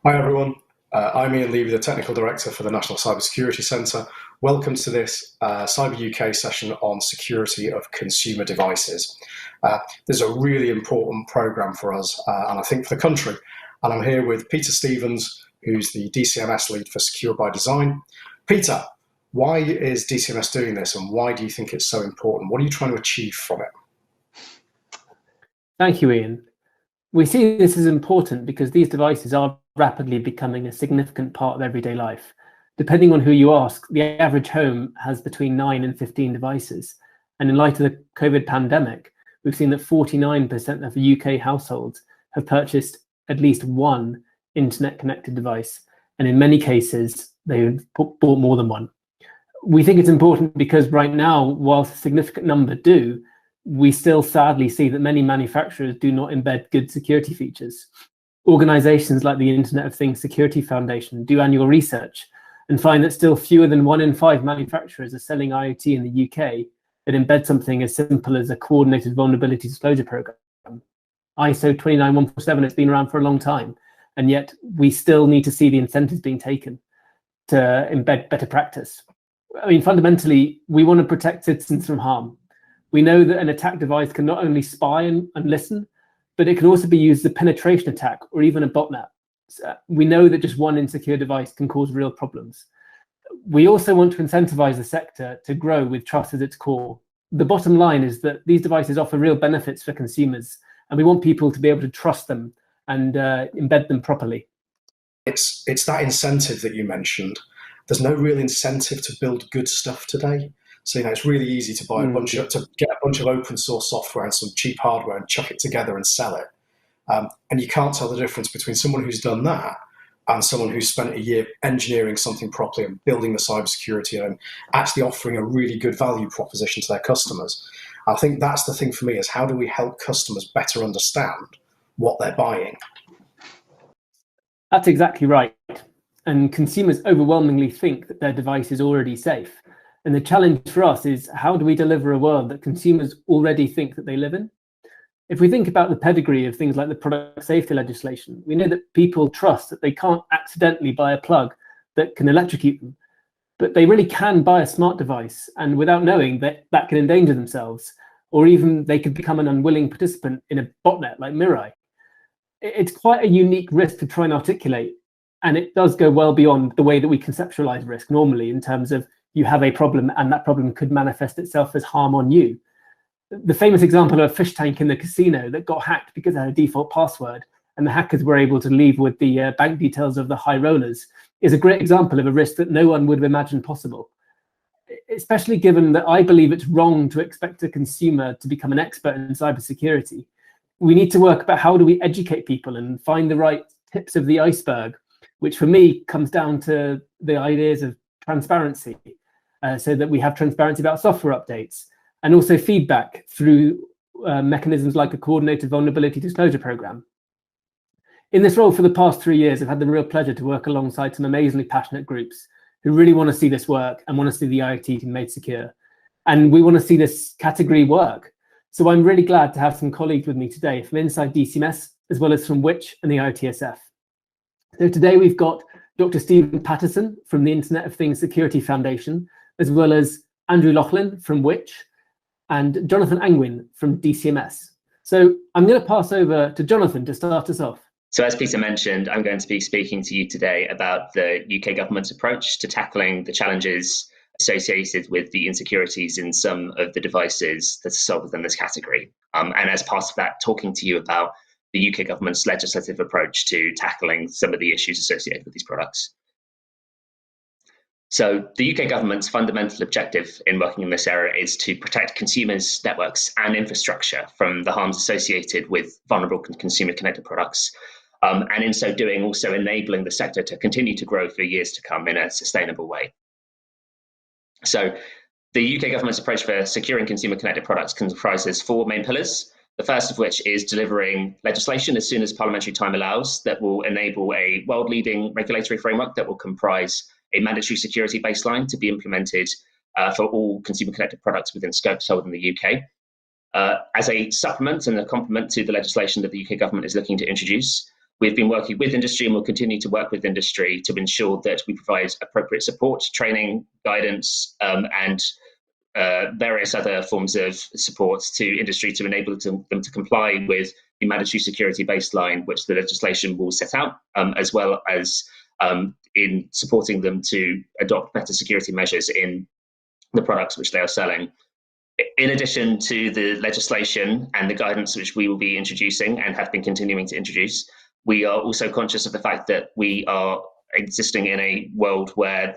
Hi everyone, I'm Ian Levy, the Technical Director for the National Cybersecurity Centre. Welcome to this Cyber UK session on security of consumer devices. This is a really important programme for us and I think for the country. And I'm here with Peter Stevens, who's the DCMS lead for Secure by Design. Peter, why is DCMS doing this and why do you think it's so important? What are you trying to achieve from it? Thank you, Ian. We see this as important because these devices are rapidly becoming a significant part of everyday life. Depending on who you ask, the average home has between 9 and 15 devices. And in light of the COVID pandemic, we've seen that 49% of UK households have purchased at least one internet-connected device. And in many cases, they've bought more than one. We think it's important because right now, whilst a significant number do, we still sadly see that many manufacturers do not embed good security features. Organizations like the Internet of Things Security Foundation do annual research and find that still fewer than 1 in 5 manufacturers are selling IoT in the UK that embed something as simple as a coordinated vulnerability disclosure program. ISO 29147 has been around for a long time, and yet we still need to see the incentives being taken to embed better practice. I mean, fundamentally, we want to protect citizens from harm. We know that an attack device can not only spy and listen, but it can also be used as a penetration attack or even a botnet. So we know that just one insecure device can cause real problems. We also want to incentivize the sector to grow with trust at its core. The bottom line is that these devices offer real benefits for consumers, and we want people to be able to trust them and embed them properly. It's that incentive that you mentioned. There's no real incentive to build good stuff today. So, it's really easy to buy to get a bunch of open source software and some cheap hardware and chuck it together and sell it. And you can't tell the difference between someone who's done that and someone who's spent a year engineering something properly and building the cybersecurity and actually offering a really good value proposition to their customers. I think that's the thing for me, is how do we help customers better understand what they're buying? That's exactly right. And consumers overwhelmingly think that their device is already safe. And the challenge for us is, how do we deliver a world that consumers already think that they live in? If we think about the pedigree of things like the product safety legislation, we know that people trust that they can't accidentally buy a plug that can electrocute them, but they really can buy a smart device, and without knowing that that can endanger themselves, or even they could become an unwilling participant in a botnet like Mirai. It's quite a unique risk to try and articulate, and it does go well beyond the way that we conceptualize risk normally, in terms of you have a problem and that problem could manifest itself as harm on you. The famous example of a fish tank in the casino that got hacked because it had a default password and the hackers were able to leave with the bank details of the high rollers is a great example of a risk that no one would have imagined possible. Especially given that I believe it's wrong to expect a consumer to become an expert in cybersecurity. We need to work about how do we educate people and find the right tips of the iceberg, which for me comes down to the ideas of transparency, so that we have transparency about software updates, and also feedback through mechanisms like a coordinated vulnerability disclosure program. In this role for the past 3 years, I've had the real pleasure to work alongside some amazingly passionate groups who really want to see this work and want to see the IoT made secure. And we want to see this category work. So I'm really glad to have some colleagues with me today from inside DCMS, as well as from WITCH and the IoTSF. So today we've got Dr. Stephen Pattison from the Internet of Things Security Foundation, as well as Andrew Laughlin from WITCH and Jonathan Angwin from DCMS. So I'm going to pass over to Jonathan to start us off. So as Peter mentioned, I'm going to be speaking to you today about the UK government's approach to tackling the challenges associated with the insecurities in some of the devices that are sold within this category. And as part of that, talking to you about the UK government's legislative approach to tackling some of the issues associated with these products. So the UK government's fundamental objective in working in this area is to protect consumers, networks, and infrastructure from the harms associated with vulnerable consumer connected products. And in so doing, also enabling the sector to continue to grow for years to come in a sustainable way. So the UK government's approach for securing consumer connected products comprises 4 main pillars. The first of which is delivering legislation as soon as parliamentary time allows that will enable a world-leading regulatory framework that will comprise a mandatory security baseline to be implemented for all consumer connected products within scope sold in the UK. As a supplement and a complement to the legislation that the UK government is looking to introduce, We've been working with industry and will continue to work with industry to ensure that we provide appropriate support, training, guidance, and various other forms of support to industry to enable them to comply with the mandatory security baseline, which the legislation will set out, as well as in supporting them to adopt better security measures in the products which they are selling. In addition to the legislation and the guidance which we will be introducing and have been continuing to introduce, we are also conscious of the fact that we are existing in a world where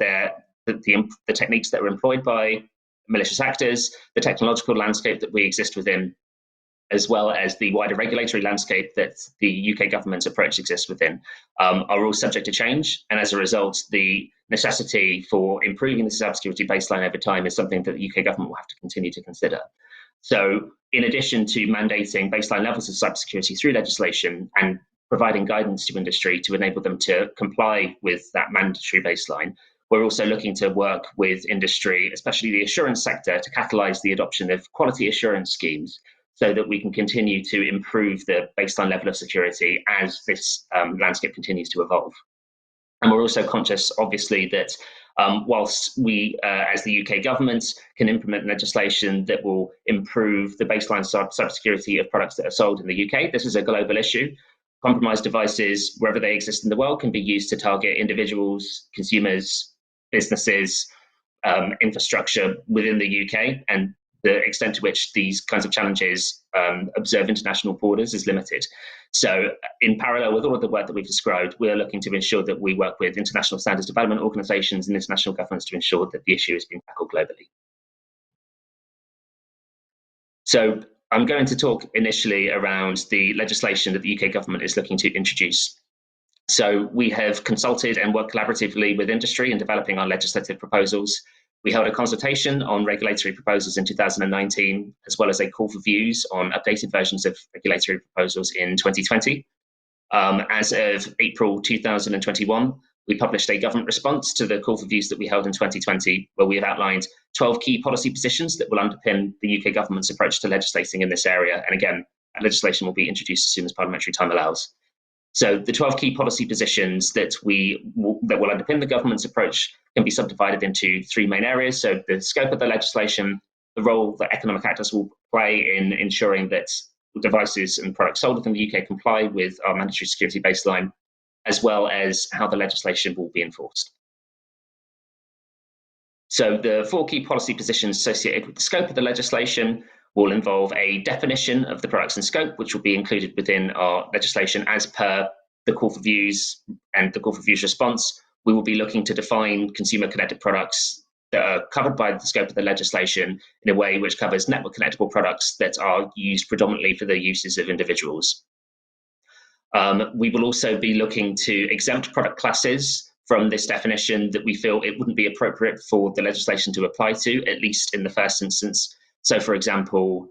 the techniques that are employed by malicious actors, the technological landscape that we exist within, as well as the wider regulatory landscape that the UK government's approach exists within, are all subject to change. And as a result, the necessity for improving the cybersecurity baseline over time is something that the UK government will have to continue to consider. So in addition to mandating baseline levels of cybersecurity through legislation and providing guidance to industry to enable them to comply with that mandatory baseline, we're also looking to work with industry, especially the assurance sector, to catalyse the adoption of quality assurance schemes so that we can continue to improve the baseline level of security as this landscape continues to evolve. And we're also conscious, obviously, that whilst we, as the UK government, can implement legislation that will improve the baseline cybersecurity of products that are sold in the UK, this is a global issue. Compromised devices, wherever they exist in the world, can be used to target individuals, consumers, businesses, infrastructure within the UK, and the extent to which these kinds of challenges observe international borders is limited. So in parallel with all of the work that we've described, we are looking to ensure that we work with international standards development organisations and international governments to ensure that the issue is being tackled globally. So I'm going to talk initially around the legislation that the UK government is looking to introduce. So we have consulted and worked collaboratively with industry in developing our legislative proposals. We held a consultation on regulatory proposals in 2019, as well as a call for views on updated versions of regulatory proposals in 2020. As of April 2021, we published a government response to the call for views that we held in 2020, where we have outlined 12 key policy positions that will underpin the UK government's approach to legislating in this area. And again, that legislation will be introduced as soon as parliamentary time allows. So the 12 key policy positions that will underpin the government's approach can be subdivided into three main areas. So the scope of the legislation, the role that economic actors will play in ensuring that devices and products sold within the UK comply with our mandatory security baseline, as well as how the legislation will be enforced. So the four key policy positions associated with the scope of the legislation will involve a definition of the products and scope, which will be included within our legislation as per the call for views and the call for views response. We will be looking to define consumer connected products that are covered by the scope of the legislation in a way which covers network connectable products that are used predominantly for the uses of individuals. We will also be looking to exempt product classes from this definition that we feel it wouldn't be appropriate for the legislation to apply to, at least in the first instance. So, for example,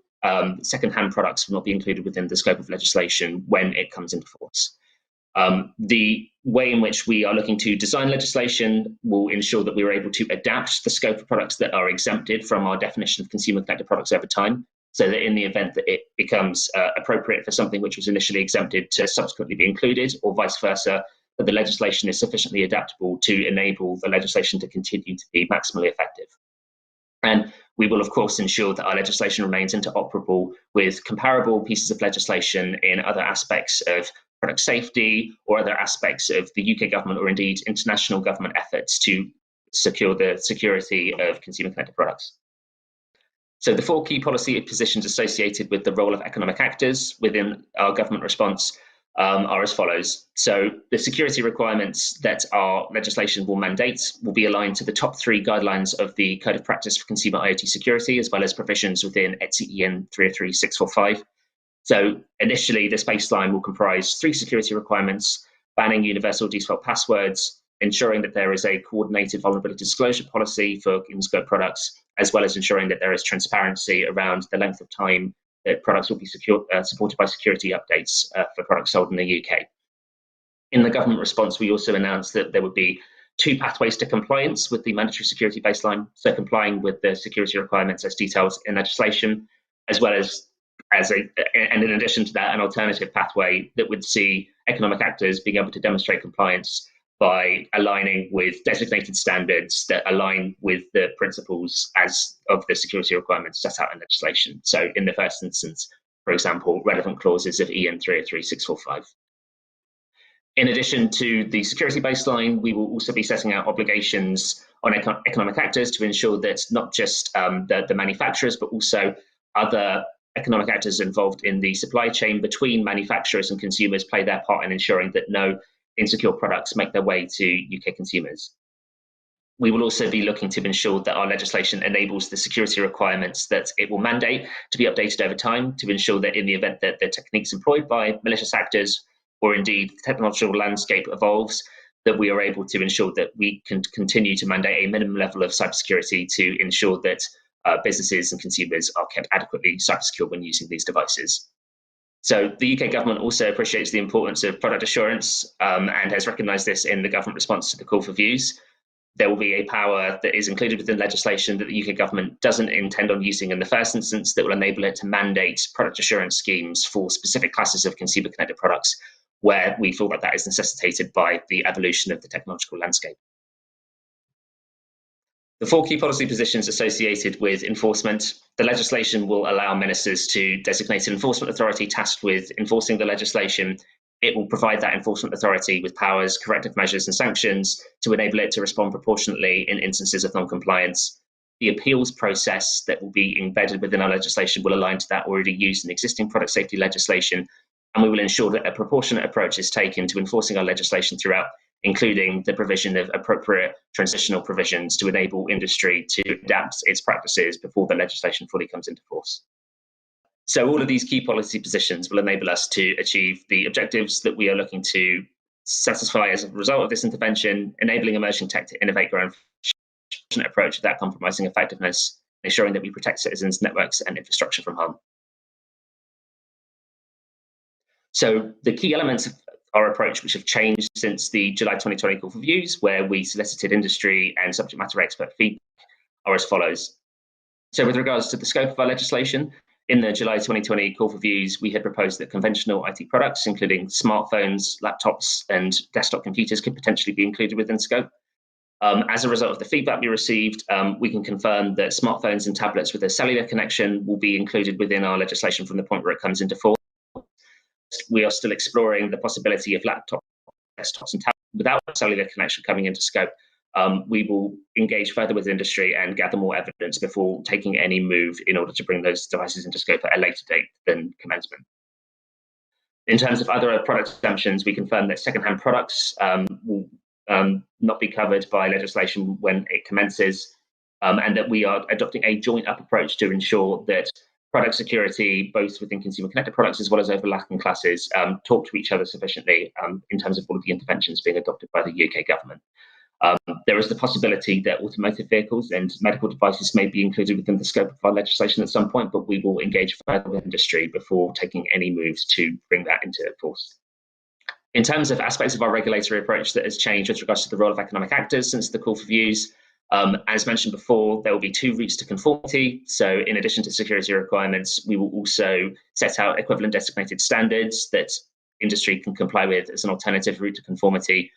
second-hand products will not be included within the scope of legislation when it comes into force. The way in which we are looking to design legislation will ensure that we are able to adapt the scope of products that are exempted from our definition of consumer connected products over time, so that in the event that it becomes appropriate for something which was initially exempted to subsequently be included, or vice versa, that the legislation is sufficiently adaptable to enable the legislation to continue to be maximally effective. And we will, of course, ensure that our legislation remains interoperable with comparable pieces of legislation in other aspects of product safety or other aspects of the UK government or indeed international government efforts to secure the security of consumer connected products. So the four key policy positions associated with the role of economic actors within our government response are as follows. So the security requirements that our legislation will mandate will be aligned to the top three guidelines of the Code of Practice for Consumer IoT Security, as well as provisions within ETSI 303645. So initially, this baseline will comprise three security requirements: banning universal default passwords, ensuring that there is a coordinated vulnerability disclosure policy for in-scope products, as well as ensuring that there is transparency around the length of time that products will be supported by security updates for products sold in the UK. In the government response, we also announced that there would be two pathways to compliance with the mandatory security baseline, so complying with the security requirements as detailed in legislation, as well as and in addition to that, an alternative pathway that would see economic actors being able to demonstrate compliance by aligning with designated standards that align with the principles of the security requirements set out in legislation. So in the first instance, for example, relevant clauses of EN 303645. In addition to the security baseline, we will also be setting out obligations on economic actors to ensure that not just the manufacturers, but also other economic actors involved in the supply chain between manufacturers and consumers play their part in ensuring that no insecure products make their way to UK consumers. We will also be looking to ensure that our legislation enables the security requirements that it will mandate to be updated over time to ensure that in the event that the techniques employed by malicious actors or indeed the technological landscape evolves, that we are able to ensure that we can continue to mandate a minimum level of cybersecurity to ensure that businesses and consumers are kept adequately cybersecure when using these devices. So the UK government also appreciates the importance of product assurance and has recognised this in the government response to the call for views. There will be a power that is included within legislation that the UK government doesn't intend on using in the first instance that will enable it to mandate product assurance schemes for specific classes of consumer connected products where we feel that that is necessitated by the evolution of the technological landscape. The 4 key policy positions associated with enforcement. The legislation will allow ministers to designate an enforcement authority tasked with enforcing the legislation. It will provide that enforcement authority with powers, corrective measures and sanctions to enable it to respond proportionately in instances of non-compliance. The appeals process that will be embedded within our legislation will align to that already used in existing product safety legislation, and we will ensure that a proportionate approach is taken to enforcing our legislation throughout, including the provision of appropriate transitional provisions to enable industry to adapt its practices before the legislation fully comes into force. So all of these key policy positions will enable us to achieve the objectives that we are looking to satisfy as a result of this intervention, enabling emerging tech to innovate, grow, and approach without compromising effectiveness, ensuring that we protect citizens, networks, and infrastructure from harm. So the key elements of our approach, which have changed since the July 2020 call for views, where we solicited industry and subject matter expert feedback, are as follows. So with regards to the scope of our legislation, in the July 2020 call for views, we had proposed that conventional IT products, including smartphones, laptops, and desktop computers, could potentially be included within scope. As a result of the feedback we received, we can confirm that smartphones and tablets with a cellular connection will be included within our legislation from the point where it comes into force. We are still exploring the possibility of laptops, desktops, and tablets without a cellular connection coming into scope. We will engage further with industry and gather more evidence before taking any move in order to bring those devices into scope at a later date than commencement. In terms of other product exemptions, we confirm that second-hand products will not be covered by legislation when it commences, and that we are adopting a joint-up approach to ensure that product security, both within consumer connected products as well as overlapping classes, talk to each other sufficiently in terms of all of the interventions being adopted by the UK government. There is the possibility that automotive vehicles and medical devices may be included within the scope of our legislation at some point, but we will engage further with industry before taking any moves to bring that into force. In terms of aspects of our regulatory approach that has changed with regards to the role of economic actors since the call for views, as mentioned before, there will be 2 routes to conformity. So in addition to security requirements, we will also set out equivalent designated standards that industry can comply with as an alternative route to conformity.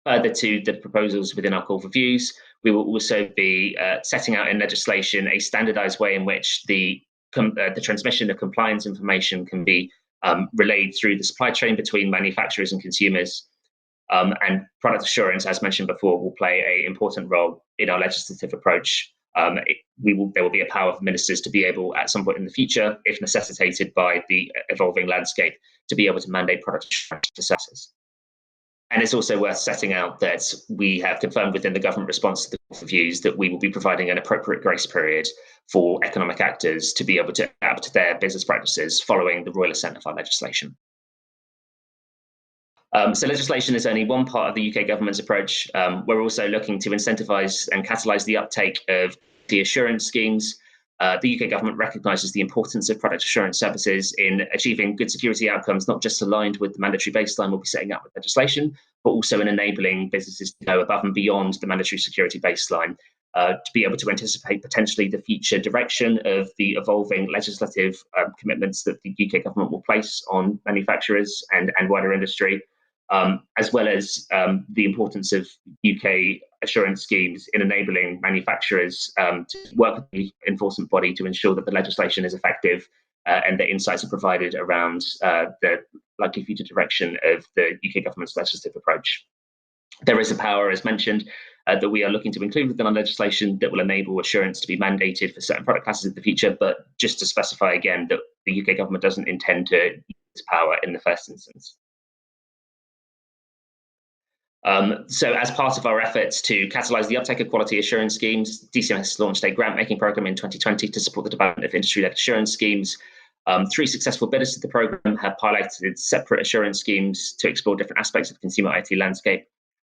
Further to the proposals within our call for views, we will also be setting out in legislation a standardized way in which the transmission of compliance information can be relayed through the supply chain between manufacturers and consumers. And product assurance, as mentioned before, will play an important role in our legislative approach. There will be a power for ministers to be able, at some point in the future, if necessitated by the evolving landscape, to be able to mandate product assurance for services. And it's also worth setting out that we have confirmed within the government response to the call for views that we will be providing an appropriate grace period for economic actors to be able to adapt their business practices following the royal assent of our legislation. So legislation is only one part of the UK government's approach. We're also looking to incentivise and catalyse the uptake of the assurance schemes. The UK government recognises the importance of product assurance services in achieving good security outcomes, not just aligned with the mandatory baseline we'll be setting up with legislation, but also in enabling businesses to go above and beyond the mandatory security baseline to be able to anticipate potentially the future direction of the evolving legislative commitments that the UK government will place on manufacturers and wider industry, as well as the importance of UK assurance schemes in enabling manufacturers to work with the enforcement body to ensure that the legislation is effective and that insights are provided around the likely future direction of the UK government's legislative approach. There is a power, as mentioned, that we are looking to include within our legislation that will enable assurance to be mandated for certain product classes in the future, but just to specify again that the UK government doesn't intend to use this power in the first instance. So as part of our efforts to catalyse the uptake of quality assurance schemes, DCMS launched a grant-making programme in 2020 to support the development of industry-led assurance schemes. 3 successful bidders to the programme have piloted separate assurance schemes to explore different aspects of the consumer IT landscape.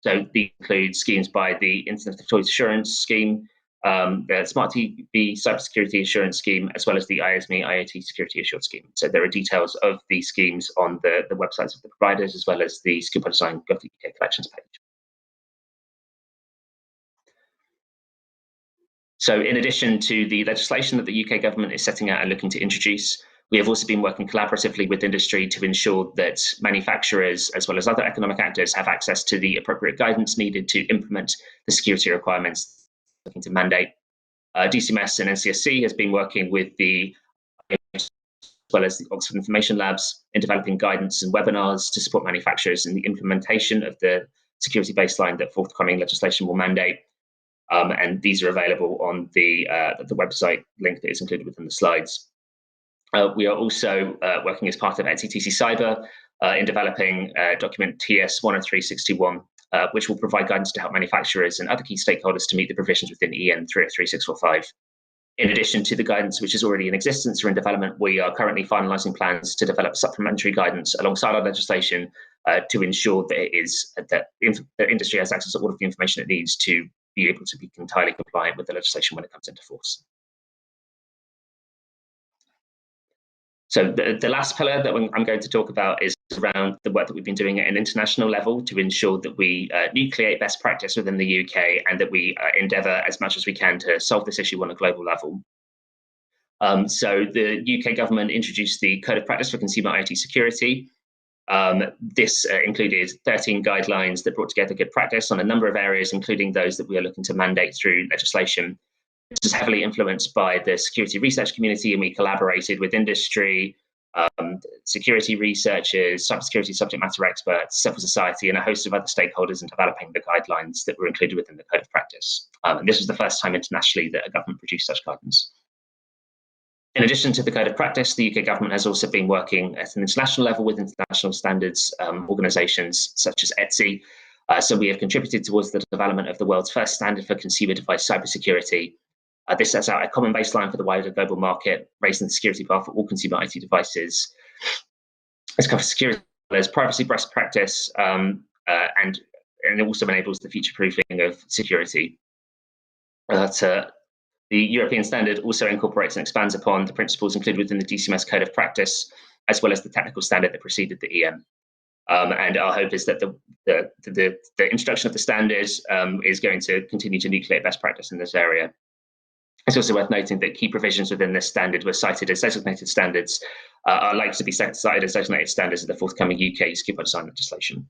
So these include schemes by the Internet of Toys Assurance Scheme, the Smart TV Cybersecurity Assurance Scheme, as well as the IoT Security Assurance Scheme. So there are details of these schemes on the websites of the providers, as well as the Pattison.gov.uk collections page. So in addition to the legislation that the UK government is setting out and looking to introduce, we have also been working collaboratively with industry to ensure that manufacturers, as well as other economic actors, have access to the appropriate guidance needed to implement the security requirements looking to mandate. DCMS and NCSC has been working with the as well as the Oxford Information Labs in developing guidance and webinars to support manufacturers in the implementation of the security baseline that forthcoming legislation will mandate. And these are available on the website link that is included within the slides. We are also working as part of NCTC Cyber in developing document TS 10361, which will provide guidance to help manufacturers and other key stakeholders to meet the provisions within EN 303645. In addition to the guidance which is already in existence or in development, we are currently finalising plans to develop supplementary guidance alongside our legislation to ensure that the industry has access to all of the information it needs to be able to be entirely compliant with the legislation when it comes into force. So the last pillar that I'm going to talk about is around the work that we've been doing at an international level to ensure that we nucleate best practice within the UK and that we endeavour as much as we can to solve this issue on a global level. So the UK government introduced the Code of Practice for Consumer IoT Security. This included 13 guidelines that brought together good practice on a number of areas, including those that we are looking to mandate through legislation. This was heavily influenced by the security research community, and we collaborated with industry, security researchers, cybersecurity subject matter experts, civil society, and a host of other stakeholders in developing the guidelines that were included within the Code of Practice. And this was the first time internationally that a government produced such guidance. In addition to the Code of Practice, the UK government has also been working at an international level with international standards organisations such as ETSI. So we have contributed towards the development of the world's first standard for consumer device cybersecurity. This sets out a common baseline for the wider global market, raising the security bar for all consumer IT devices. This covers security as privacy best practice, and it also enables the future proofing of security. The European standard also incorporates and expands upon the principles included within the DCMS Code of Practice, as well as the technical standard that preceded the EM. And our hope is that the introduction of the standard is going to continue to nucleate best practice in this area. It's also worth noting that key provisions within this standard were cited as designated standards, are likely to be cited as designated standards in the forthcoming UK secure design legislation.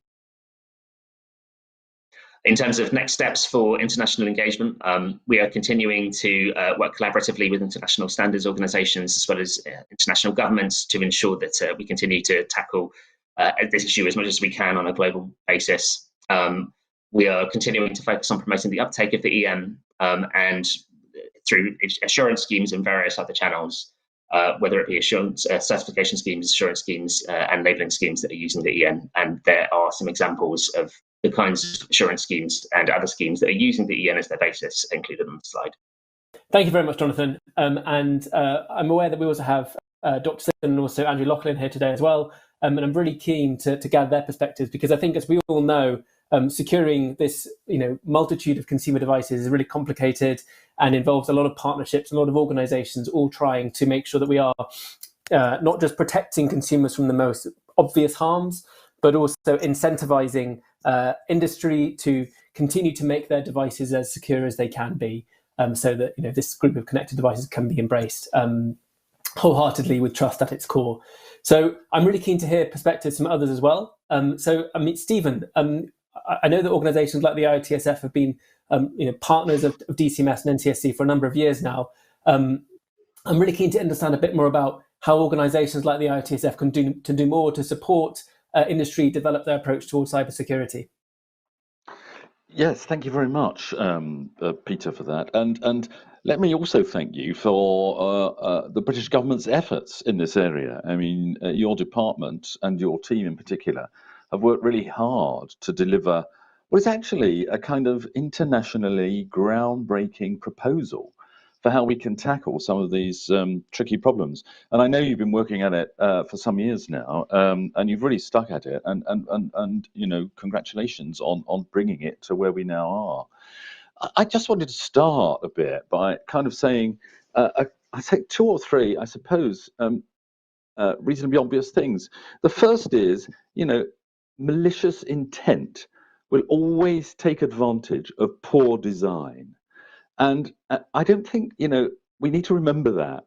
In terms of next steps for international engagement, we are continuing to work collaboratively with international standards organisations as well as international governments to ensure that we continue to tackle this issue as much as we can on a global basis. We are continuing to focus on promoting the uptake of the EM and through assurance schemes and various other channels, whether it be assurance certification schemes, assurance schemes, and labelling schemes that are using the EN. And there are some examples of the kinds of assurance schemes and other schemes that are using the EN as their basis included on the slide. Thank you very much, Jonathan. And I'm aware that we also have Dr. Sim and also Andrew Loughlin here today as well. And I'm really keen to gather their perspectives, because I think, as we all know, securing this multitude of consumer devices is really complicated and involves a lot of partnerships, a lot of organisations all trying to make sure that we are not just protecting consumers from the most obvious harms, but also incentivising industry to continue to make their devices as secure as they can be. so that this group of connected devices can be embraced wholeheartedly with trust at its core. So I'm really keen to hear perspectives from others as well. So I mean, Stephen, I know that organisations like the IOTSF have been partners of DCMS and NCSC for a number of years now. I'm really keen to understand a bit more about how organisations like the IOTSF can do more to support industry develop their approach towards cybersecurity. Yes, thank you very much, Peter, for that. And let me also thank you for the British government's efforts in this area. I mean, your department and your team in particular have worked really hard to deliver what is actually a kind of internationally groundbreaking proposal for how we can tackle some of these tricky problems. And I know you've been working at it for some years now, and you've really stuck at it. And congratulations on bringing it to where we now are. I just wanted to start a bit by kind of saying, I think 2 or 3, I suppose, reasonably obvious things. The first is, malicious intent will always take advantage of poor design. And I don't think, we need to remember that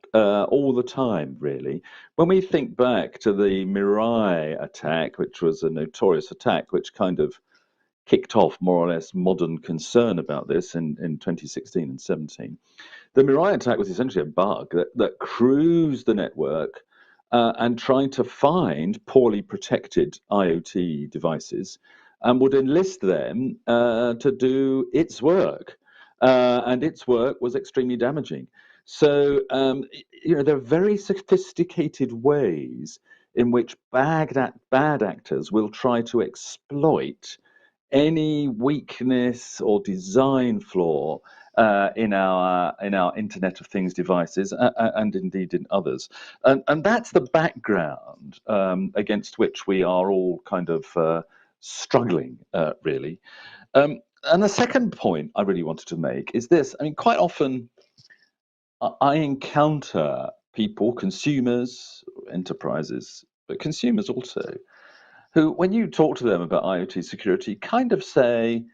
all the time, really. When we think back to the Mirai attack, which was a notorious attack, which kind of kicked off more or less modern concern about this in 2016 and 17. The Mirai attack was essentially a bug that cruised the network and tried to find poorly protected IoT devices and would enlist them to do its work. And its work was extremely damaging. So, there are very sophisticated ways in which bad actors will try to exploit any weakness or design flaw in our Internet of Things devices and indeed in others. And that's the background against which we are all kind of struggling, really. And the second point I really wanted to make is this. I mean, quite often I encounter people, consumers, enterprises, but consumers also, who, when you talk to them about IoT security, kind of say,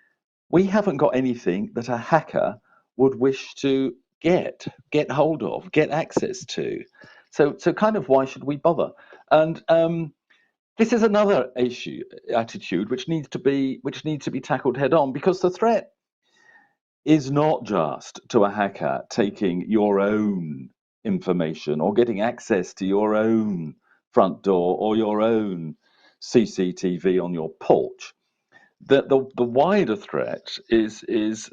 we haven't got anything that a hacker would wish to get hold of, get access to. So kind of why should we bother? And this is another attitude which needs to be tackled head on, because the threat is not just to a hacker taking your own information or getting access to your own front door or your own CCTV on your porch. The wider threat is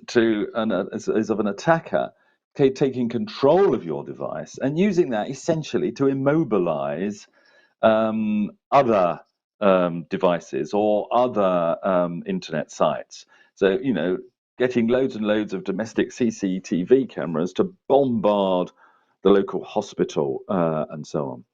of an attacker taking control of your device and using that essentially to immobilize other devices or other internet sites. So, getting loads and loads of domestic CCTV cameras to bombard the local hospital and so on.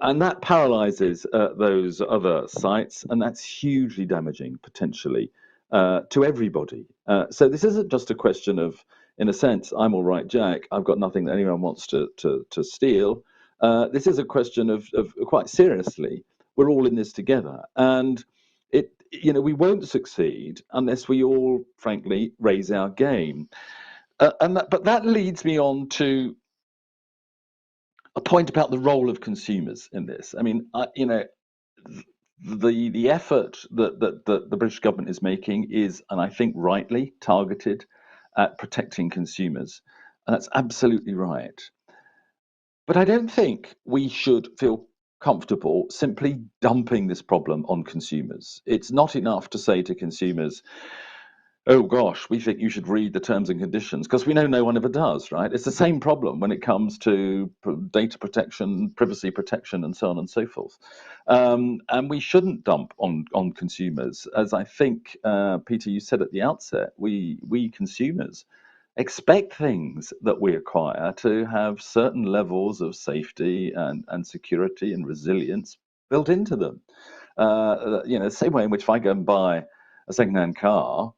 And that paralyzes those other sites, and that's hugely damaging, potentially, to everybody. So this isn't just a question of, in a sense, I'm all right, Jack, I've got nothing that anyone wants to steal. This is a question of quite seriously, we're all in this together. And we won't succeed unless we all, frankly, raise our game. But that leads me on to a point about the role of consumers in this. I mean, the effort that the British government is making is, and I think rightly, targeted at protecting consumers, and that's absolutely right. But I don't think we should feel comfortable simply dumping this problem on consumers. It's not enough to say to consumers, oh gosh, we think you should read the terms and conditions, because we know no one ever does, right? It's the same problem when it comes to data protection, privacy protection, and so on and so forth. And we shouldn't dump on consumers, as I think, Peter, you said at the outset, we consumers expect things that we acquire to have certain levels of safety and security and resilience built into them. The same way in which if I go and buy a second-hand car,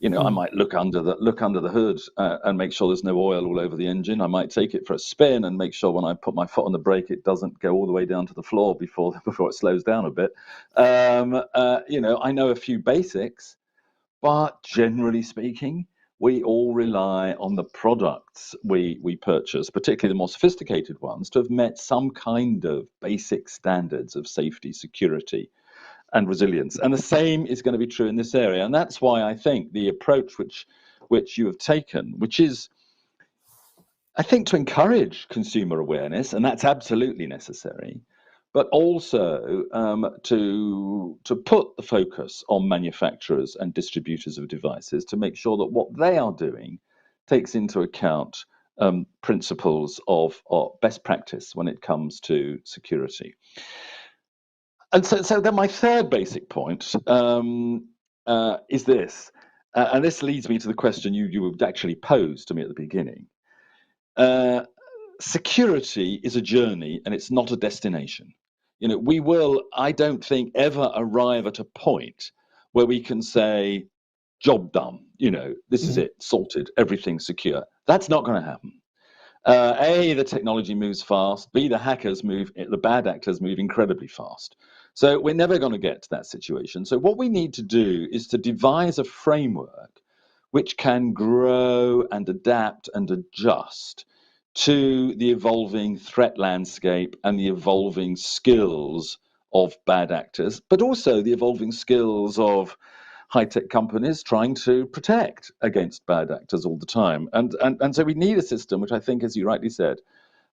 I might look under the hood and make sure there's no oil all over the engine. I might take it for a spin and make sure when I put my foot on the brake, it doesn't go all the way down to the floor before it slows down a bit. I know a few basics, but generally speaking, we all rely on the products we purchase, particularly the more sophisticated ones, to have met some kind of basic standards of safety, security, and resilience. And the same is going to be true in this area. And that's why I think the approach which you have taken, which is, I think, to encourage consumer awareness, and that's absolutely necessary, but also to put the focus on manufacturers and distributors of devices to make sure that what they are doing takes into account principles of best practice when it comes to security. And so then my third basic point is this, and this leads me to the question you actually posed to me at the beginning. Security is a journey and it's not a destination. We will, I don't think, ever arrive at a point where we can say, job done, this is it, sorted, everything's secure. That's not going to happen. A, the technology moves fast. B, the bad actors move incredibly fast. So we're never going to get to that situation. So what we need to do is to devise a framework which can grow and adapt and adjust to the evolving threat landscape and the evolving skills of bad actors, but also the evolving skills of high-tech companies trying to protect against bad actors all the time. And so we need a system which I think, as you rightly said,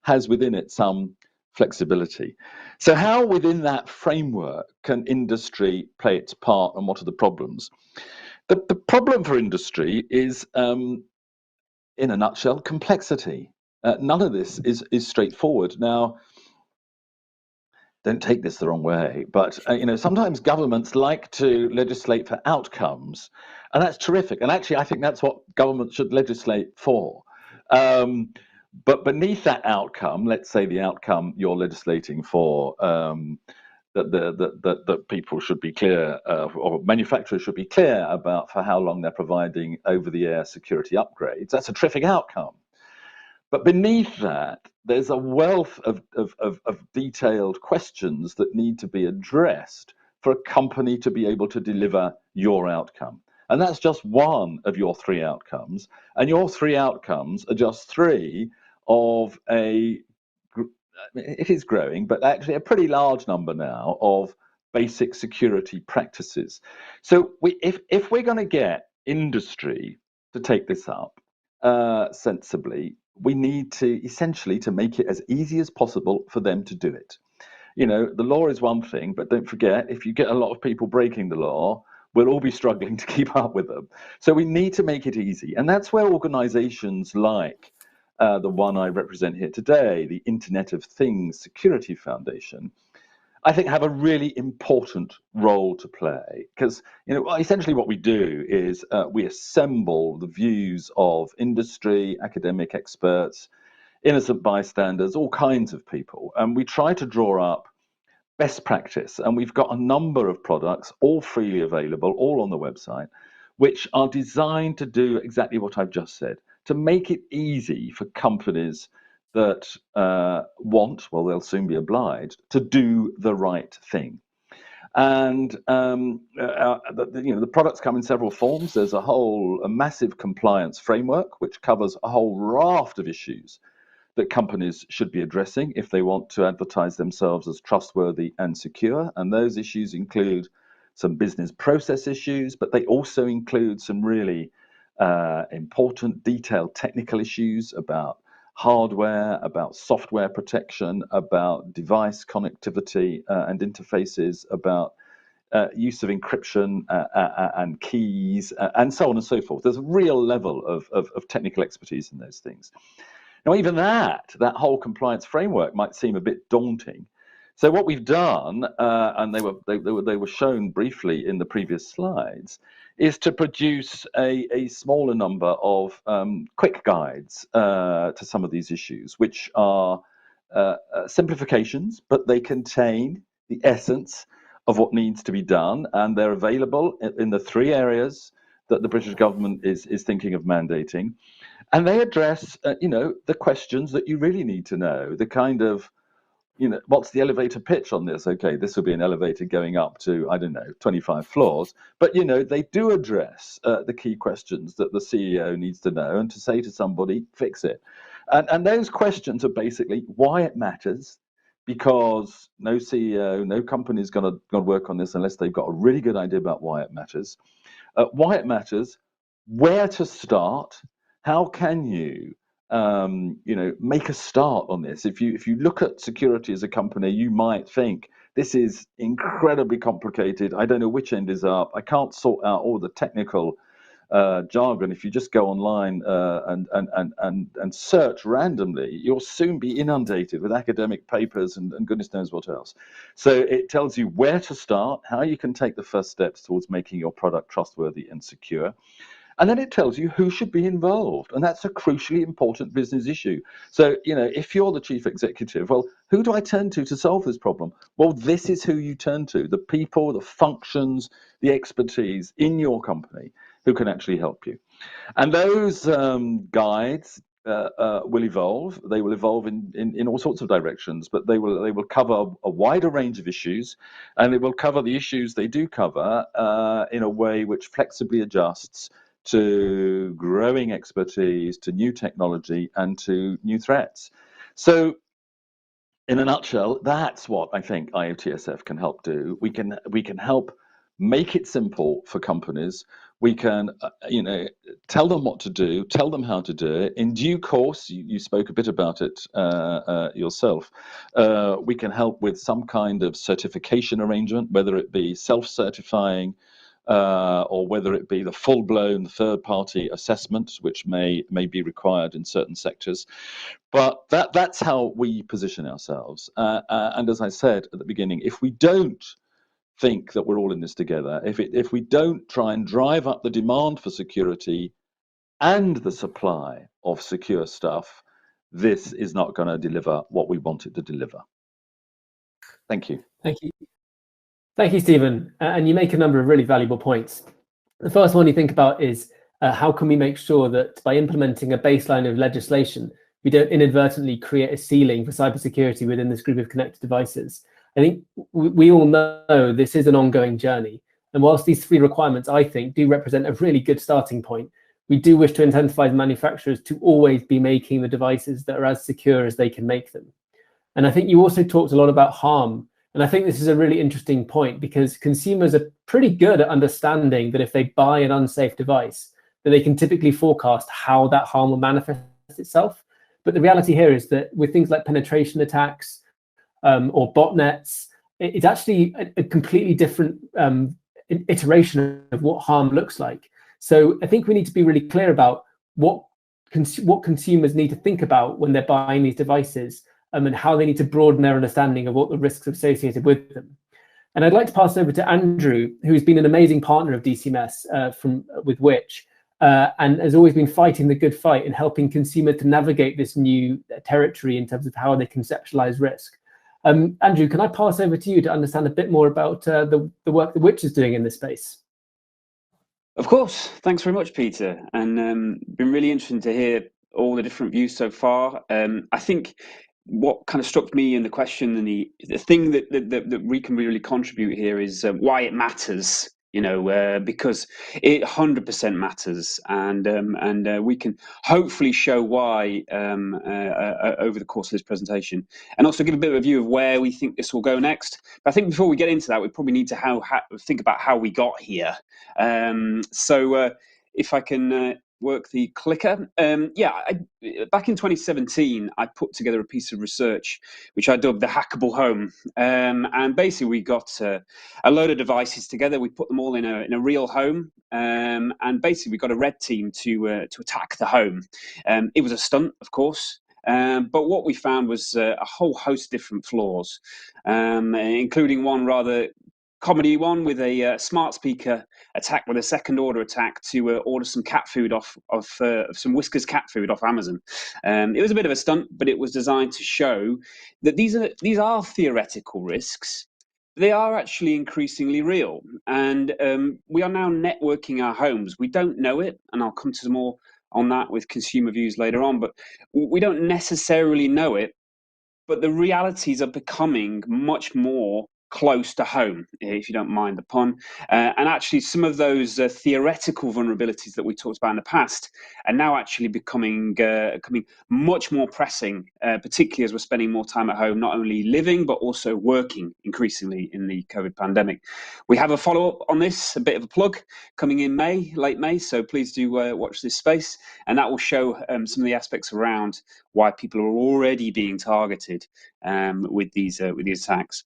has within it some flexibility. So how within that framework can industry play its part, and what are the problems? The problem for industry is, in a nutshell, complexity. None of this is straightforward. Now, don't take this the wrong way, but sometimes governments like to legislate for outcomes, and that's terrific. And actually, I think that's what government should legislate for. But beneath that outcome, let's say the outcome you're legislating for, that people should be clear, or manufacturers should be clear about for how long they're providing over-the-air security upgrades. That's a terrific outcome. But beneath that, there's a wealth of detailed questions that need to be addressed for a company to be able to deliver your outcome. And that's just one of your three outcomes. And your three outcomes are just three of it is growing, but actually a pretty large number now of basic security practices. So if we're going to get industry to take this up sensibly, we need to essentially to make it as easy as possible for them to do it. The law is one thing, but don't forget, if you get a lot of people breaking the law, we'll all be struggling to keep up with them. So we need to make it easy. And that's where organizations like the one I represent here today, the Internet of Things Security Foundation, I think have a really important role to play, because essentially what we do is we assemble the views of industry, academic experts, innocent bystanders, all kinds of people, and we try to draw up best practice. And we've got a number of products, all freely available, all on the website, which are designed to do exactly what I've just said, to make it easy for companies that they'll soon be obliged to do the right thing. And the products come in several forms. There's a massive compliance framework which covers a whole raft of issues that companies should be addressing if they want to advertise themselves as trustworthy and secure. And those issues include some business process issues, but they also include some really important, detailed technical issues about hardware, about software protection, about device connectivity and interfaces, about use of encryption and keys, and so on and so forth. There's a real level of technical expertise in those things. Now, even that whole compliance framework might seem a bit daunting. So what we've done, and they were shown briefly in the previous slides, is to produce a smaller number of quick guides to some of these issues, which are simplifications, but they contain the essence of what needs to be done, and they're available in the three areas that the British government is thinking of mandating. And they address, the questions that you really need to know, the kind of what's the elevator pitch on this? Okay, this will be an elevator going up to, I don't know, 25 floors. But, they do address the key questions that the CEO needs to know and to say to somebody, fix it. And those questions are basically why it matters, because no CEO, no company is going to work on this unless they've got a really good idea about why it matters. Why it matters, where to start, how can you make a start on this. If you look at security as a company, you might think this is incredibly complicated. I don't know which end is up. I can't sort out all the technical jargon. If you just go online and search randomly, you'll soon be inundated with academic papers and goodness knows what else. So it tells you where to start, how you can take the first steps towards making your product trustworthy and secure. And then it tells you who should be involved. And that's a crucially important business issue. So, if you're the chief executive, well, who do I turn to solve this problem? Well, this is who you turn to, the people, the functions, the expertise in your company who can actually help you. And those guides will evolve. They will evolve in all sorts of directions, but they will cover a wider range of issues, and they will cover the issues they do cover in a way which flexibly adjusts to growing expertise, to new technology, and to new threats. So, in a nutshell, that's what I think IoTSF can help do. We can help make it simple for companies. We can, tell them what to do, tell them how to do it. In due course, you spoke a bit about it yourself. We can help with some kind of certification arrangement, whether it be self-certifying, or whether it be the full-blown third-party assessment, which may be required in certain sectors. But that's how we position ourselves. And as I said at the beginning, if we don't think that we're all in this together, if we don't try and drive up the demand for security and the supply of secure stuff, this is not going to deliver what we want it to deliver. Thank you. Thank you. Thank you, Stephen. And you make a number of really valuable points. The first one you think about is how can we make sure that by implementing a baseline of legislation, we don't inadvertently create a ceiling for cybersecurity within this group of connected devices. I think we all know this is an ongoing journey. And whilst these three requirements, I think, do represent a really good starting point, we do wish to incentivize manufacturers to always be making the devices that are as secure as they can make them. And I think you also talked a lot about harm. And I think this is a really interesting point because consumers are pretty good at understanding that if they buy an unsafe device, that they can typically forecast how that harm will manifest itself. But the reality here is that with things like penetration attacks or botnets, it's actually a completely different iteration of what harm looks like. So I think we need to be really clear about what consumers need to think about when they're buying these devices, and how they need to broaden their understanding of what the risks associated with them. And I'd like to pass over to Andrew, who's been an amazing partner of DCMS with Which, and has always been fighting the good fight and helping consumers to navigate this new territory in terms of how they conceptualize risk. Andrew, can I pass over to you to understand a bit more about the work that Which is doing in this space? Of course. Thanks very much, Peter. And been really interesting to hear all the different views so far. I think what kind of struck me in the question and the thing that we can really contribute here is why it matters, because it 100% matters, and we can hopefully show why over the course of this presentation, and also give a bit of a view of where we think this will go next. But I think before we get into that, we probably need to think about how we got here. So if I can work the clicker. Back in 2017, I put together a piece of research which I dubbed the Hackable Home. And basically, we got a load of devices together. We put them all in a real home. And basically, we got a red team to attack the home. It was a stunt, of course. But what we found was a whole host of different flaws, including one rather comedy one with a smart speaker attack with a second order attack to order some cat food off some Whiskas cat food off Amazon. It was a bit of a stunt, but it was designed to show that these are theoretical risks. They are actually increasingly real, and we are now networking our homes. We don't know it, and I'll come to more on that with consumer views later on, but we don't necessarily know it but the realities are becoming much more close to home, if you don't mind the pun. And actually, some of those theoretical vulnerabilities that we talked about in the past are now actually becoming much more pressing, particularly as we're spending more time at home, not only living, but also working increasingly in the COVID pandemic. We have a follow-up on this, a bit of a plug, coming in May, late May, so please do watch this space, and that will show some of the aspects around why people are already being targeted with these attacks.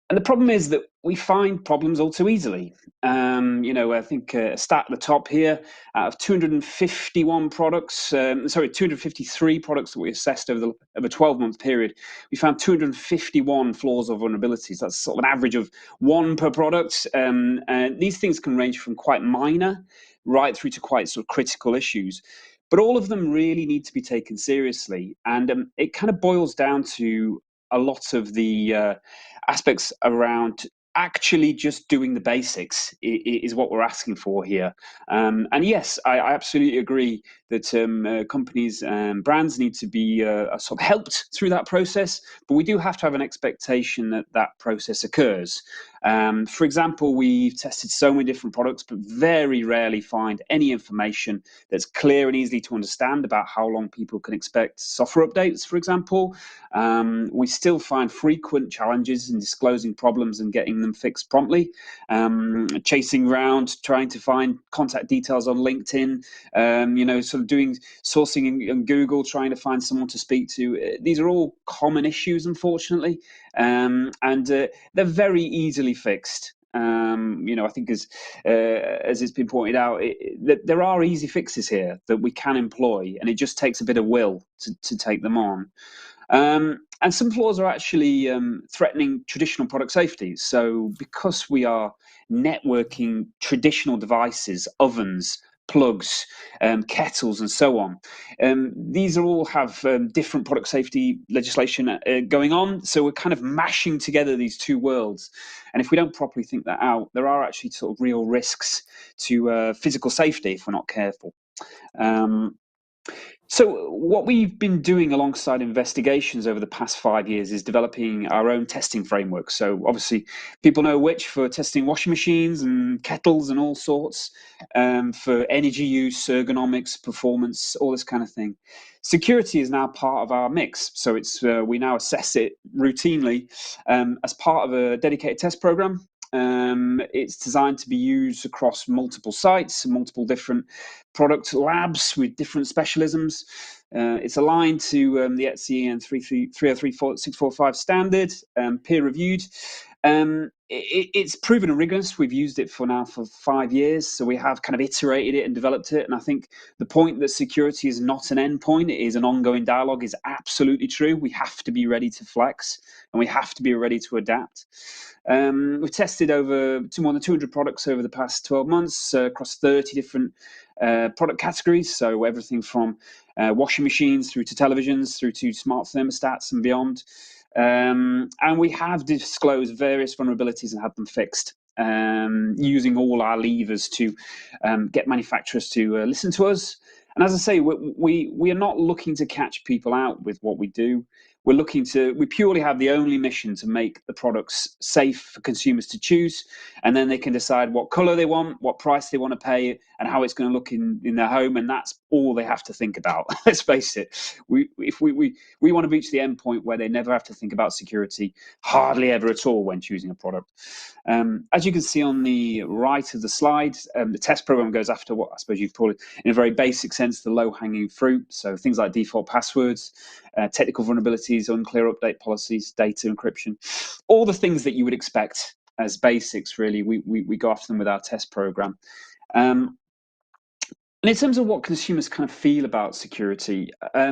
And the problem is that we find problems all too easily. I think a stat at the top here, out of 251 products, 253 products that we assessed over a 12-month period, we found 251 flaws or vulnerabilities. That's sort of an average of one per product. And these things can range from quite minor right through to quite sort of critical issues. But all of them really need to be taken seriously. And it kind of boils down to a lot of the aspects around actually just doing the basics is what we're asking for here. And yes, I absolutely agree that companies and brands need to be sort of helped through that process, but we do have to have an expectation that that process occurs. For example, we've tested so many different products, but very rarely find any information that's clear and easy to understand about how long people can expect software updates, for example. We still find frequent challenges in disclosing problems and getting them fixed promptly. Chasing around, trying to find contact details on LinkedIn, sort of doing sourcing in Google, trying to find someone to speak to. These are all common issues, unfortunately, and they're very easily fixed. I think as it's been pointed out, there are easy fixes here that we can employ, and it just takes a bit of will to take them on. And some flaws are actually threatening traditional product safety. So because we are networking traditional devices, ovens, plugs, kettles, and so on, these all have different product safety legislation going on. So we're kind of mashing together these two worlds. And if we don't properly think that out, there are actually sort of real risks to physical safety if we're not careful. So what we've been doing alongside investigations over the past 5 years is developing our own testing framework. So obviously people know which for testing washing machines and kettles and all sorts, for energy use, ergonomics, performance, all this kind of thing. Security is now part of our mix. So it's we now assess it routinely as part of a dedicated test program. It's designed to be used across multiple sites, multiple different product labs with different specialisms. It's aligned to the EN 3034-645 standard, peer-reviewed. It's proven and rigorous. We've used it for 5 years, so we have kind of iterated it and developed it. And I think the point that security is not an endpoint, it is an ongoing dialogue, is absolutely true. We have to be ready to flex, and we have to be ready to adapt. We've tested over more than 200 products over the past 12 months across 30 different product categories. So everything from washing machines through to televisions, through to smart thermostats and beyond. And we have disclosed various vulnerabilities and had them fixed, using all our levers to get manufacturers to listen to us. And as I say, we are not looking to catch people out with what we do. We purely have the only mission to make the products safe for consumers to choose, and then they can decide what color they want, what price they want to pay, and how it's going to look in their home, and that's all they have to think about. Let's face it, we want to reach the end point where they never have to think about security, hardly ever at all when choosing a product. As you can see on the right of the slide, the test program goes after what I suppose you'd call it, in a very basic sense, the low-hanging fruit. So things like default passwords, technical vulnerabilities, unclear update policies, data encryption, all the things that you would expect as basics, really, we go after them with our test program. And in terms of what consumers kind of feel about security, I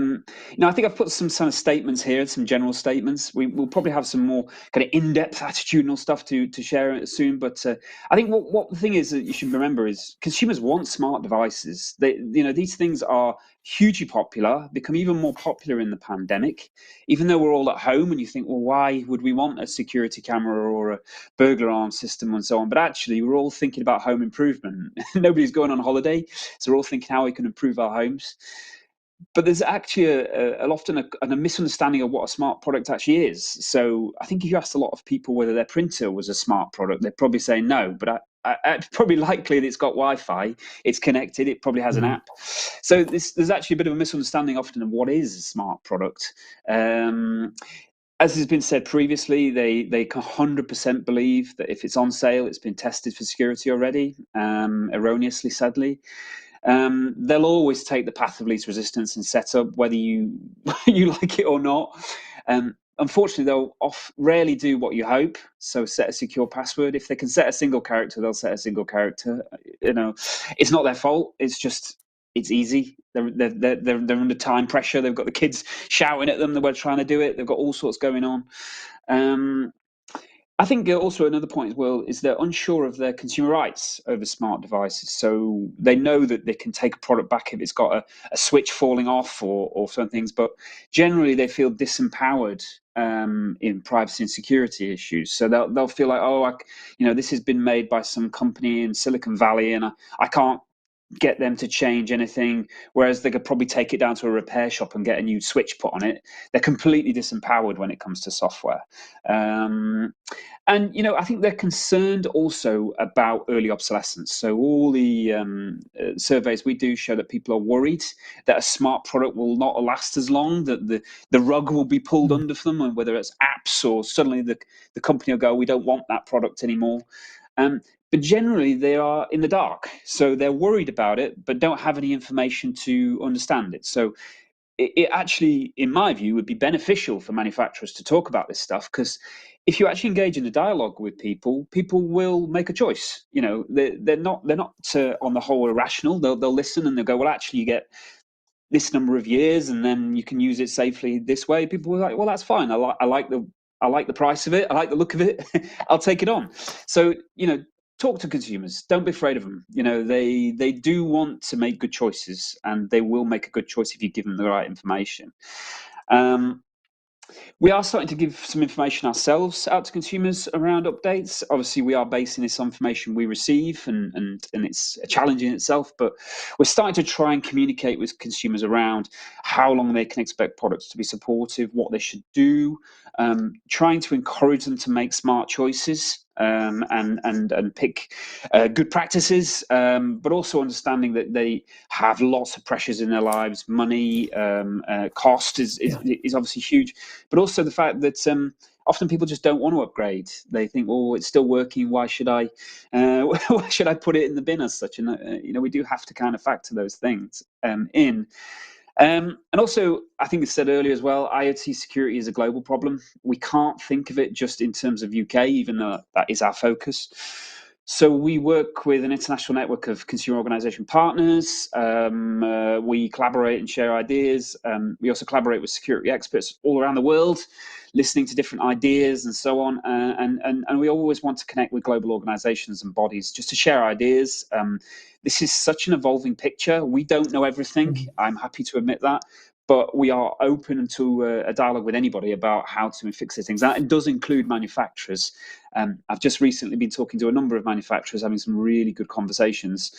think I've put some kind of statements here, some general statements. We'll probably have some more kind of in-depth attitudinal stuff to share soon. But I think what the thing is that you should remember is consumers want smart devices. These things are hugely popular, become even more popular in the pandemic. Even though we're all at home, and you think, well, why would we want a security camera or a burglar alarm system and so on? But actually, we're all thinking about home improvement. Nobody's going on holiday, so we're all thinking how we can improve our homes. but there's actually often a misunderstanding of what a smart product actually is. So I think if you asked a lot of people whether their printer was a smart product, they'd probably say no, but it's probably likely that it's got Wi-Fi, it's connected, it probably has an app. So there's actually a bit of a misunderstanding often of what is a smart product. As has been said previously, they 100% believe that if it's on sale, it's been tested for security already, erroneously, sadly. They'll always take the path of least resistance in setup, whether you like it or not. Unfortunately, they'll rarely do what you hope. So set a secure password. If they can set a single character, they'll set a single character. It's not their fault. It's easy. They're under time pressure. They've got the kids shouting at them that we're trying to do it. They've got all sorts going on. I think also another point as well is they're unsure of their consumer rights over smart devices. So they know that they can take a product back if it's got a switch falling off or certain things, but generally they feel disempowered in privacy and security issues. So they'll feel like, this has been made by some company in Silicon Valley, and I can't get them to change anything, whereas they could probably take it down to a repair shop and get a new switch put on it. They're completely disempowered when it comes to software. And I think they're concerned also about early obsolescence. So all the surveys we do show that people are worried that a smart product will not last as long, that the rug will be pulled under them, and whether it's apps or suddenly the company will go, we don't want that product anymore. But generally, they are in the dark. So they're worried about it, but don't have any information to understand it. So it actually, in my view, would be beneficial for manufacturers to talk about this stuff, because if you actually engage in a dialogue with people will make a choice. They're not on the whole irrational. They'll listen and they'll go, well, actually, you get this number of years, and then you can use it safely this way. People were like, well, that's fine. I like the price of it. I like the look of it. I'll take it on. So talk to consumers. Don't be afraid of them. They do want to make good choices, and they will make a good choice if you give them the right information. We are starting to give some information ourselves out to consumers around updates. Obviously, we are basing this on information we receive, and it's a challenge in itself, but we're starting to try and communicate with consumers around how long they can expect products to be supportive, what they should do, trying to encourage them to make smart choices. And pick good practices, but also understanding that they have lots of pressures in their lives. Money, cost is obviously huge, but also the fact that often people just don't want to upgrade. They think, oh, it's still working. Why should I? Why should I put it in the bin as such? And we do have to kind of factor those things in. And also, I think it's said earlier as well, IoT security is a global problem. We can't think of it just in terms of UK, even though that is our focus. So we work with an international network of consumer organisation partners. We collaborate and share ideas. We also collaborate with security experts all around the world, listening to different ideas and so on. And we always want to connect with global organisations and bodies just to share ideas. This is such an evolving picture. We don't know everything. I'm happy to admit that. But we are open to a dialogue with anybody about how to fix these things. That does include manufacturers. I've just recently been talking to a number of manufacturers, having some really good conversations.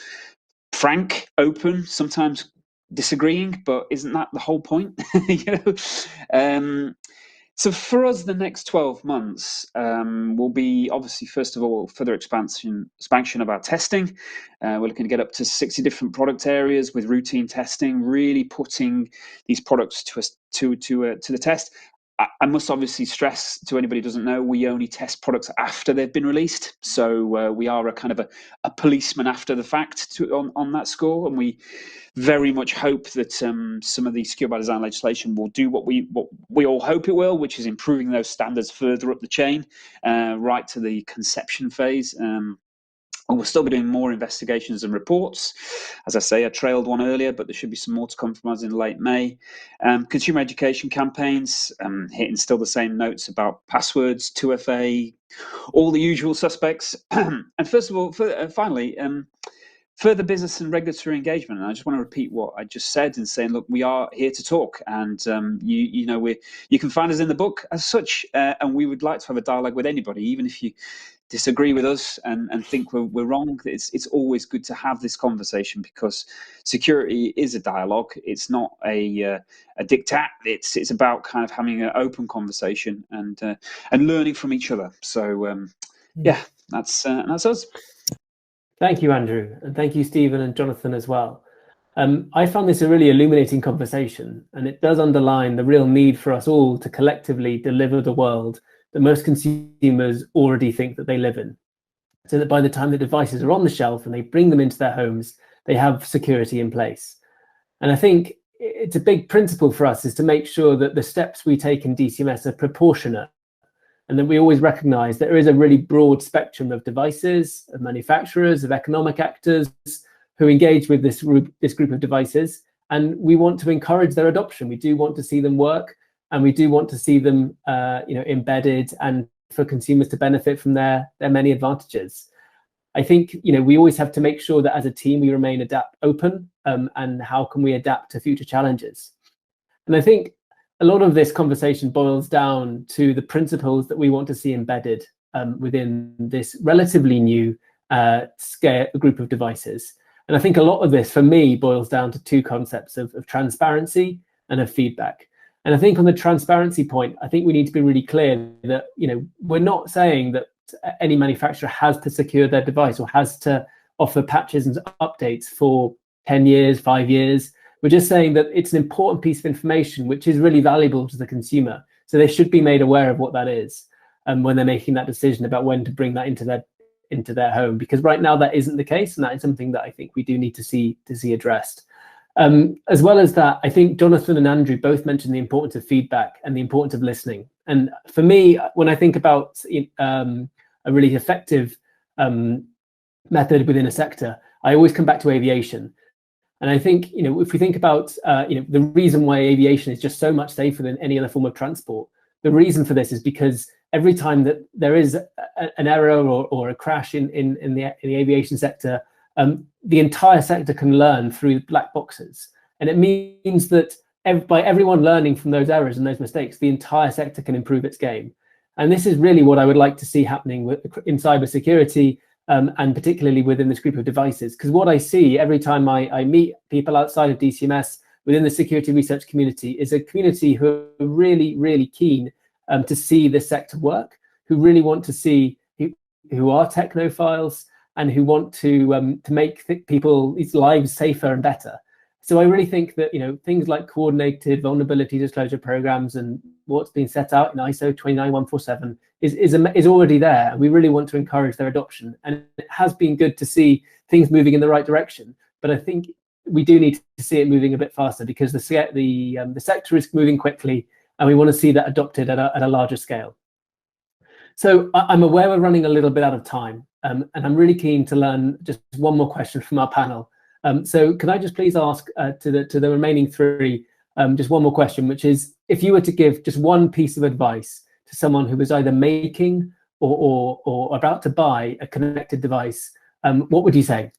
Frank, open, sometimes disagreeing, but isn't that the whole point? So for us, the next 12 months will be obviously, first of all, further expansion of our testing. We're looking to get up to 60 different product areas with routine testing, really putting these products to the test. I must obviously stress to anybody who doesn't know, we only test products after they've been released. So we are a kind of a policeman after the fact on that score, and we very much hope that some of the secure by design legislation will do what we all hope it will, which is improving those standards further up the chain, right to the conception phase. And we'll still be doing more investigations and reports. As I say, I trailed one earlier, but there should be some more to come from us in late May. Consumer education campaigns, hitting still the same notes about passwords, 2FA, all the usual suspects. And first of all, finally, further business and regulatory engagement. And I just want to repeat what I just said and saying, look, we are here to talk, and you can find us in the book as such, and we would like to have a dialogue with anybody, even if you disagree with us and think we're wrong. It's always good to have this conversation, because security is a dialogue. It's not a diktat. It's about kind of having an open conversation and learning from each other. So yeah, that's us. Thank you, Andrew, and thank you, Stephen and Jonathan as well. I found this a really illuminating conversation, and it does underline the real need for us all to collectively deliver the world that most consumers already think that they live in, so that by the time the devices are on the shelf and they bring them into their homes, they have security in place. And I think it's a big principle for us is to make sure that the steps we take in DCMS are proportionate, and that we always recognize there is a really broad spectrum of devices, of manufacturers, of economic actors who engage with this group of devices, and we want to encourage their adoption. We do want to see them work, and we do want to see them embedded, and for consumers to benefit from their many advantages. I think we always have to make sure that as a team we remain open, and how can we adapt to future challenges. And I think a lot of this conversation boils down to the principles that we want to see embedded within this relatively new group of devices. And I think a lot of this, for me, boils down to two concepts of transparency and of feedback. And I think on the transparency point, I think we need to be really clear that we're not saying that any manufacturer has to secure their device or has to offer patches and updates for 10 years, 5 years. We're just saying that it's an important piece of information which is really valuable to the consumer. So they should be made aware of what that is when they're making that decision about when to bring that into their home, because right now that isn't the case, and that is something that I think we do need to see addressed. As well as that, I think Jonathan and Andrew both mentioned the importance of feedback and the importance of listening. And for me, when I think about a really effective method within a sector, I always come back to aviation. And I think if we think about the reason why aviation is just so much safer than any other form of transport, the reason for this is because every time that there is an error or a crash in the aviation sector, the entire sector can learn through black boxes. And it means that by everyone learning from those errors and those mistakes, the entire sector can improve its game. And this is really what I would like to see happening in cybersecurity, and particularly within this group of devices. Because what I see every time I meet people outside of DCMS within the security research community is a community who are really, really keen to see this sector work, who really want to see, who are technophiles, and who want to make people's lives safer and better. So I really think that things like coordinated vulnerability disclosure programs and what's been set out in ISO 29147 is already there, and we really want to encourage their adoption. And it has been good to see things moving in the right direction, but I think we do need to see it moving a bit faster, because the sector is moving quickly, and we want to see that adopted at a larger scale. So I'm aware we're running a little bit out of time, and I'm really keen to learn just one more question from our panel. So can I just please ask to the remaining three just one more question, which is, if you were to give just one piece of advice to someone who was either making or about to buy a connected device, what would you say?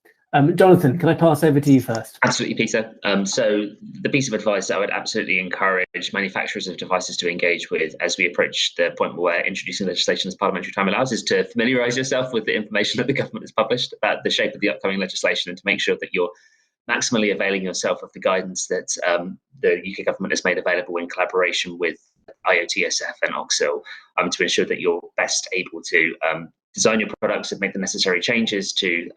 Jonathan, can I pass over to you first? Absolutely, Peter. So the piece of advice that I would absolutely encourage manufacturers of devices to engage with as we approach the point where we're introducing legislation as parliamentary time allows is to familiarise yourself with the information that the government has published about the shape of the upcoming legislation, and to make sure that you're maximally availing yourself of the guidance that the UK government has made available in collaboration with IoT SF and OXIL, to ensure that you're best able to design your products and make the necessary changes to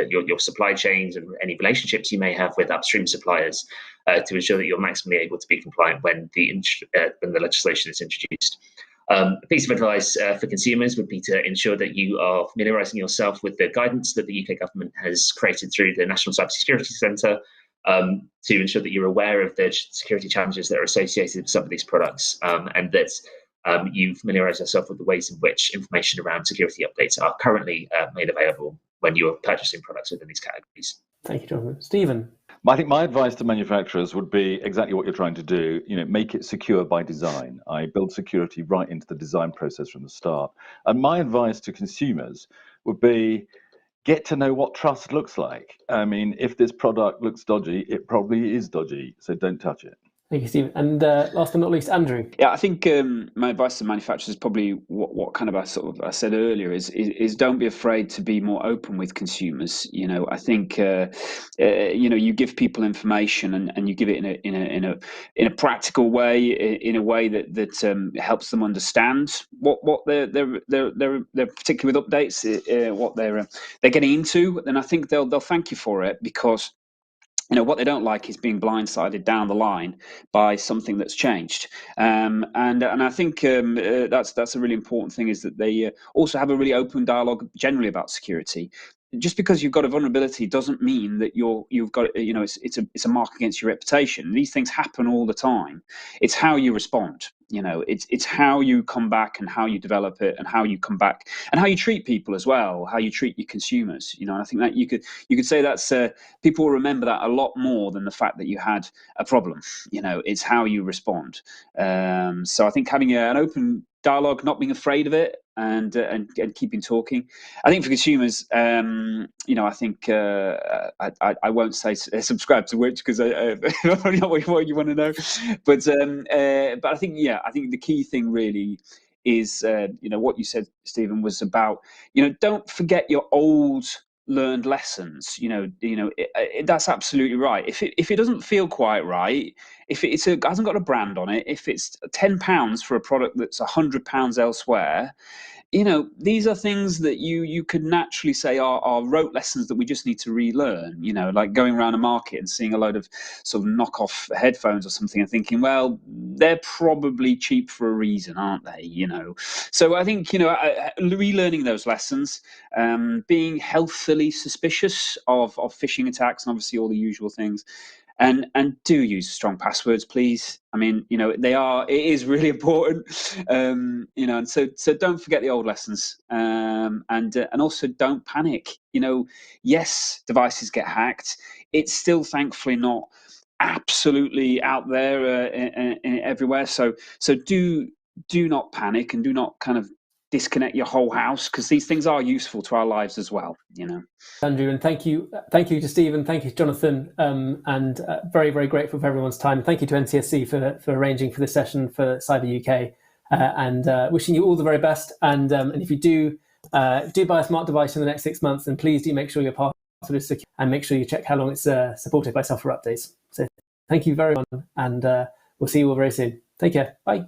your supply chains and any relationships you may have with upstream suppliers to ensure that you're maximally able to be compliant when the legislation is introduced. A piece of advice for consumers would be to ensure that you are familiarising yourself with the guidance that the UK government has created through the National Cybersecurity Centre, to ensure that you're aware of the security challenges that are associated with some of these products, and that you familiarise yourself with the ways in which information around security updates are currently made available when you are purchasing products within these categories. Thank you, Jonathan. Stephen? I think my advice to manufacturers would be exactly what you're trying to do. Make it secure by design. I build security right into the design process from the start. And my advice to consumers would be, get to know what trust looks like. I mean, if this product looks dodgy, it probably is dodgy, so don't touch it. Thank you, Stephen. And last but not least, Andrew. Yeah, I think my advice to manufacturers is probably what kind of I said earlier is don't be afraid to be more open with consumers. I think you give people information and you give it in a practical way, in a way that helps them understand what they're particularly with updates, what they're getting into. Then I think they'll thank you for it, because what they don't like is being blindsided down the line by something that's changed. And I think that's a really important thing, is that they also have a really open dialogue generally about security. Just because you've got a vulnerability doesn't mean that you've got it's a mark against your reputation. These things happen all the time. It's how you respond. It's how you come back and how you develop it and how you come back and how you treat people as well, how you treat your consumers. And I think that you could say that's people will remember that a lot more than the fact that you had a problem. It's how you respond. So I think having an open dialogue, not being afraid of it, and keeping talking. I think for consumers, I think I won't say subscribe to which, because I probably not what you want to know, but I think I think the key thing really is what you said, Stephen, was about don't forget your old learned lessons. That's absolutely right. If it doesn't feel quite right, if it hasn't got a brand on it, if it's £10 for a product that's £100 elsewhere, these are things that you could naturally say are rote lessons that we just need to relearn. Like going around a market and seeing a load of sort of knockoff headphones or something and thinking, well, they're probably cheap for a reason, aren't they? So I think relearning those lessons, being healthily suspicious of phishing attacks, and obviously all the usual things. And do use strong passwords, please. I mean, it is really important. And so don't forget the old lessons, and also don't panic. Yes, devices get hacked. It's still thankfully not absolutely out there everywhere. So do not panic, and do not kind of disconnect your whole house, because these things are useful to our lives as well. Andrew, and thank you to Stephen, thank you to Jonathan, and very, very grateful for everyone's time. Thank you to NCSC for arranging for this session for Cyber UK, and wishing you all the very best. And if you do buy a smart device in the next 6 months, then please do make sure your password is secure, and make sure you check how long it's supported by software updates. So thank you very much, and we'll see you all very soon. Take care. Bye.